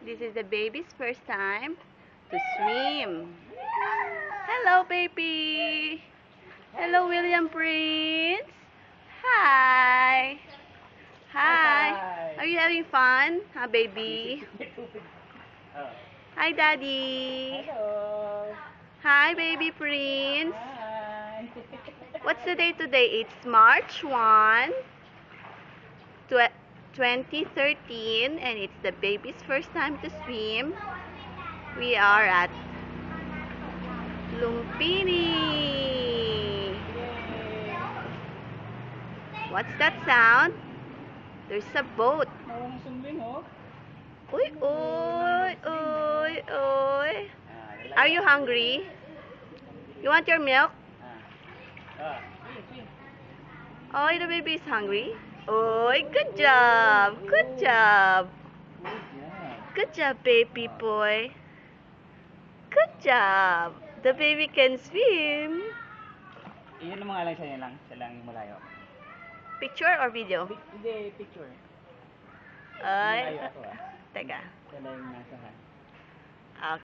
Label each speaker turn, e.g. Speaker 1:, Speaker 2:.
Speaker 1: This is the baby's first time to swim. Hello, baby. Hello, William Prince. Hi. Hi. Are you having fun, huh, baby? Hi, Daddy.
Speaker 2: Hello.
Speaker 1: Hi, baby Prince.
Speaker 2: Hi.
Speaker 1: What's the day today? It's March 1, 2013, and it's the baby's first time to swim. We are at Lumpini. What's that sound? There's a boat.
Speaker 2: Marunong sumling, oh.
Speaker 1: Uy, uy, uy, uy. Are you hungry? You want your milk? Oh, the baby is hungry. Oh, good job. Good job. Good job, baby boy. Good job. The baby can swim.
Speaker 2: Iyan ang mga lang siya lang. Siya lang yung malayo.
Speaker 1: Picture or video?
Speaker 2: Hindi, picture.
Speaker 1: Ay,
Speaker 2: Malayo ako, ah.
Speaker 1: teka.
Speaker 2: Siya lang yung nasa hand.
Speaker 1: Okay.